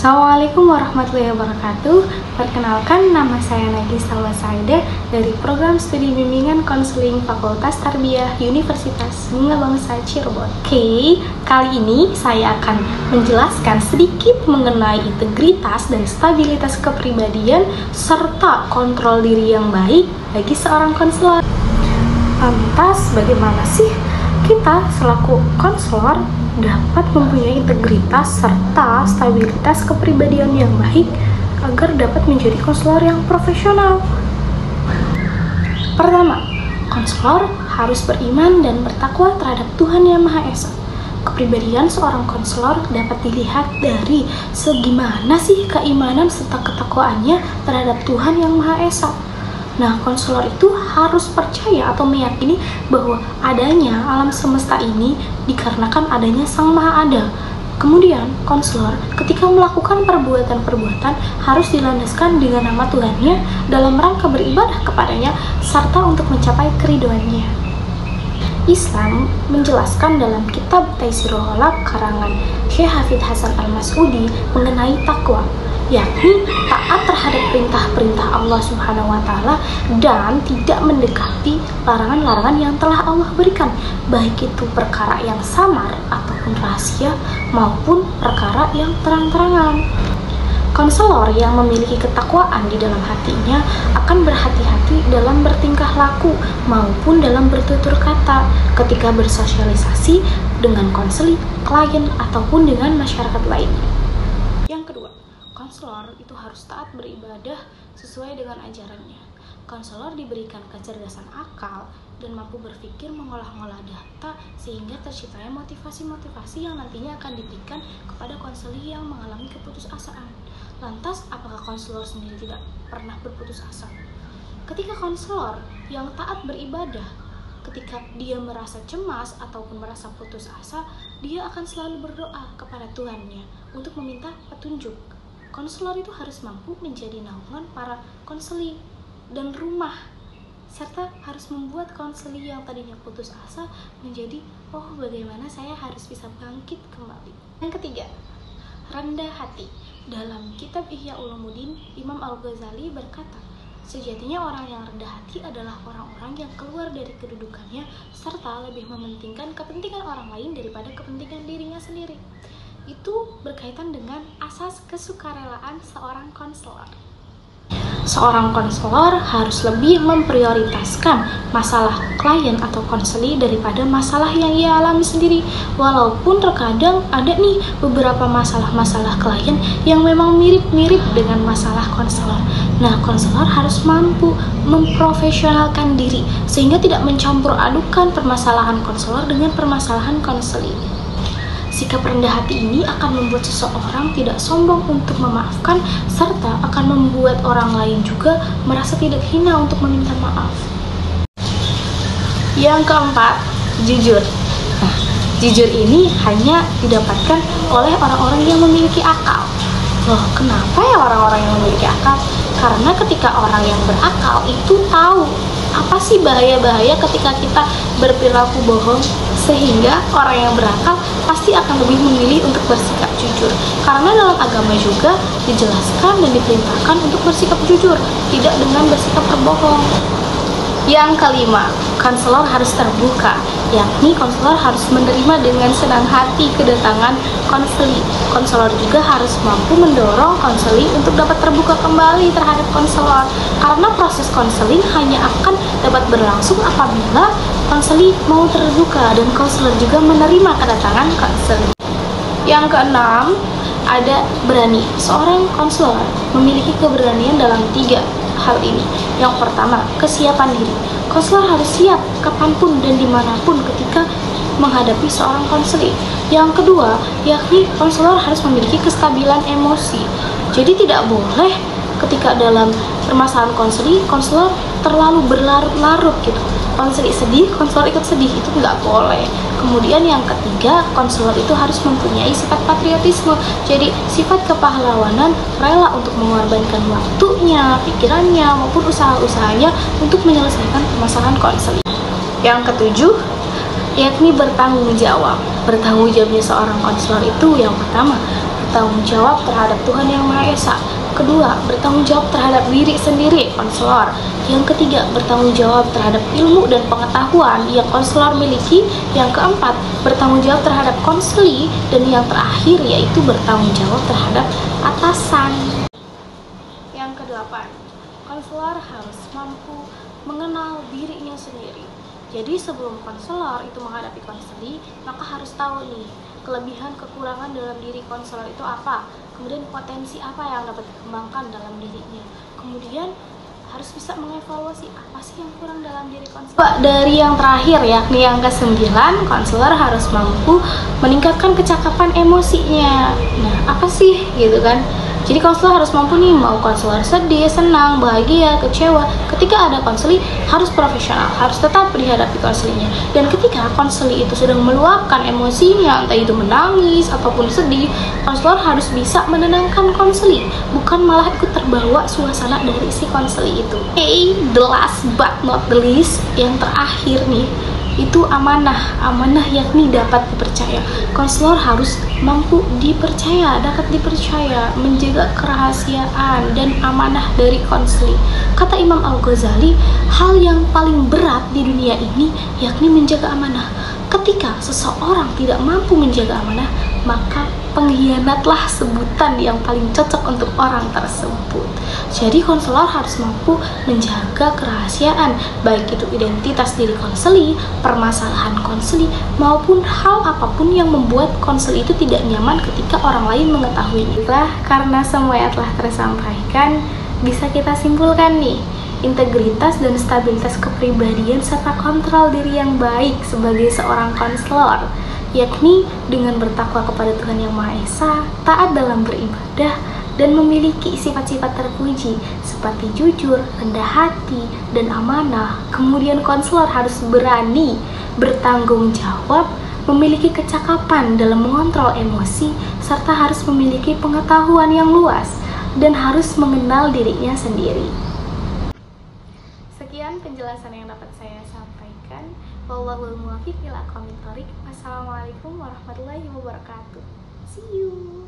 Assalamualaikum warahmatullahi wabarakatuh. Perkenalkan, nama saya Nagisa Wasaida dari Program Studi Bimbingan Konseling Fakultas Tarbiyah Universitas Bina Bangsa Cirebon. Oke, kali ini saya akan menjelaskan sedikit mengenai integritas dan stabilitas kepribadian serta kontrol diri yang baik bagi seorang konselor. Lantas, bagaimana sih kita selaku konselor dapat mempunyai integritas serta stabilitas kepribadian yang baik agar dapat menjadi konselor yang profesional? Pertama, konselor harus beriman dan bertakwa terhadap Tuhan Yang Maha Esa. Kepribadian seorang konselor dapat dilihat dari segimana sih keimanan serta ketakwaannya terhadap Tuhan Yang Maha Esa. Nah, konselor itu harus percaya atau meyakini bahwa adanya alam semesta ini dikarenakan adanya Sang Maha Ada. Kemudian, konselor ketika melakukan perbuatan-perbuatan harus dilandaskan dengan nama Tuhannya dalam rangka beribadah kepadanya serta untuk mencapai keridhoannya. Islam menjelaskan dalam kitab Taisirul Ghalaq karangan Syekh Hafidz Hasan Al-Mas'udi mengenai takwa, yakni taat terhadap perintah-perintah Allah Subhanahu wa Ta'ala dan tidak mendekati larangan-larangan yang telah Allah berikan, baik itu perkara yang samar ataupun rahasia maupun perkara yang terang-terangan. Konselor yang memiliki ketakwaan di dalam hatinya akan berhati-hati dalam bertingkah laku maupun dalam bertutur kata ketika bersosialisasi dengan konseling, klien, ataupun dengan masyarakat lainnya. Yang kedua, konselor itu harus taat beribadah sesuai dengan ajarannya. Konselor diberikan kecerdasan akal dan mampu berpikir mengolah-ngolah data sehingga terciptanya motivasi-motivasi yang nantinya akan diberikan kepada konselor yang mengalami keputusasaan. Lantas, apakah konselor sendiri tidak pernah berputus asa? Ketika konselor yang taat beribadah, ketika dia merasa cemas ataupun merasa putus asa, dia akan selalu berdoa kepada Tuhannya untuk meminta petunjuk. Konselor itu harus mampu menjadi naungan para konseli dan rumah, serta harus membuat konseli yang tadinya putus asa menjadi, oh bagaimana saya harus bisa bangkit kembali. Yang ketiga, rendah hati. Dalam kitab Ihya Ulumuddin, Imam Al-Ghazali berkata, sejatinya orang yang rendah hati adalah orang-orang yang keluar dari kedudukannya serta lebih mementingkan kepentingan orang lain daripada kepentingan dirinya sendiri. Itu berkaitan dengan asas kesukarelaan seorang konselor. Seorang konselor harus lebih memprioritaskan masalah klien atau konseli daripada masalah yang ia alami sendiri. Walaupun terkadang ada nih beberapa masalah-masalah klien yang memang mirip-mirip dengan masalah konselor. Nah, konselor harus mampu memprofesionalkan diri sehingga tidak mencampur adukan permasalahan konselor dengan permasalahan konseli. Sikap rendah hati ini akan membuat seseorang tidak sombong untuk memaafkan serta akan membuat orang lain juga merasa tidak hina untuk meminta maaf. Yang keempat, jujur. Nah, jujur ini hanya didapatkan oleh orang-orang yang memiliki akal. Loh, kenapa ya orang-orang yang memiliki akal? Karena ketika orang yang berakal itu tahu apa sih bahaya-bahaya ketika kita berperilaku bohong, sehingga orang yang berakal pasti akan lebih memilih untuk bersikap jujur. Karena dalam agama juga dijelaskan dan diperintahkan untuk bersikap jujur, tidak dengan bersikap berbohong. Yang kelima, konselor harus terbuka, yakni konselor harus menerima dengan senang hati kedatangan konseli. Konselor juga harus mampu mendorong konseli untuk dapat terbuka kembali terhadap konselor, karena proses konseling hanya akan dapat berlangsung apabila konseli mau terbuka dan konselor juga menerima kedatangan konseli. Yang keenam, ada berani. Seorang konselor memiliki keberanian dalam 3 hal ini. Yang pertama, kesiapan diri. Konselor harus siap kapanpun dan dimanapun ketika menghadapi seorang konseli. Yang kedua, yakni konselor harus memiliki kestabilan emosi. Jadi tidak boleh ketika dalam permasalahan konseli, konselor terlalu berlarut-larut gitu. Konseli sedih, konselor ikut sedih, itu nggak boleh. Kemudian yang ketiga, konselor itu harus mempunyai sifat patriotisme. Jadi sifat kepahlawanan, rela untuk mengorbankan waktunya, pikirannya, maupun usaha-usahanya untuk menyelesaikan permasalahan konseling. Yang ketujuh, yakni bertanggung jawab. Bertanggung jawabnya seorang konselor itu yang pertama, bertanggung jawab terhadap Tuhan Yang Maha Esa. Kedua, bertanggung jawab terhadap diri sendiri, konselor. Yang ketiga, bertanggung jawab terhadap ilmu dan pengetahuan yang konselor miliki. Yang keempat, bertanggung jawab terhadap konseli. Dan yang terakhir yaitu bertanggung jawab terhadap atasan. Yang kedelapan, konselor harus mampu mengenal dirinya sendiri. Jadi sebelum konselor itu menghadapi konseli, maka harus tahu nih, kelebihan kekurangan dalam diri konselor itu apa, kemudian potensi apa yang dapat dikembangkan dalam dirinya, kemudian harus bisa mengevaluasi apa sih yang kurang dalam diri konselor. Dari yang terakhir yakni yang ke-9, konselor harus mampu meningkatkan kecakapan emosinya. Nah, apa sih gitu kan? Jadi konselor harus mampu nih, mau konselor sedih, senang, bahagia, kecewa, ketika ada konseli harus profesional, harus tetap dihadapi konselinya. Dan ketika konseli itu sedang meluapkan emosinya, entah itu menangis ataupun sedih, konselor harus bisa menenangkan konseli, bukan malah ikut terbawa suasana dari si konseli itu. The last but not the least, yang terakhir nih, itu amanah yakni dapat dipercaya. Konselor harus mampu dipercaya, dapat dipercaya, menjaga kerahasiaan dan amanah dari konseli. Kata Imam Al-Ghazali, hal yang paling berat di dunia ini yakni menjaga amanah. Ketika seseorang tidak mampu menjaga amanah, maka pengkhianatlah sebutan yang paling cocok untuk orang tersebut. Jadi konselor harus mampu menjaga kerahasiaan, baik itu identitas diri konseli, permasalahan konseli, maupun hal apapun yang membuat konseli itu tidak nyaman ketika orang lain mengetahuinya. Karena semua yang telah tersampaikan, bisa kita simpulkan nih, integritas dan stabilitas kepribadian serta kontrol diri yang baik sebagai seorang konselor, yakni dengan bertakwa kepada Tuhan Yang Maha Esa, taat dalam beribadah, dan memiliki sifat-sifat terpuji seperti jujur, rendah hati, dan amanah. Kemudian konselor harus berani bertanggung jawab, memiliki kecakapan dalam mengontrol emosi, serta harus memiliki pengetahuan yang luas dan harus mengenal dirinya sendiri. Sekian penjelasan yang dapat saya sampaikan. Wallahul muwaffiq ila aqwamit thoriq. Wassalamualaikum warahmatullahi wabarakatuh. See you.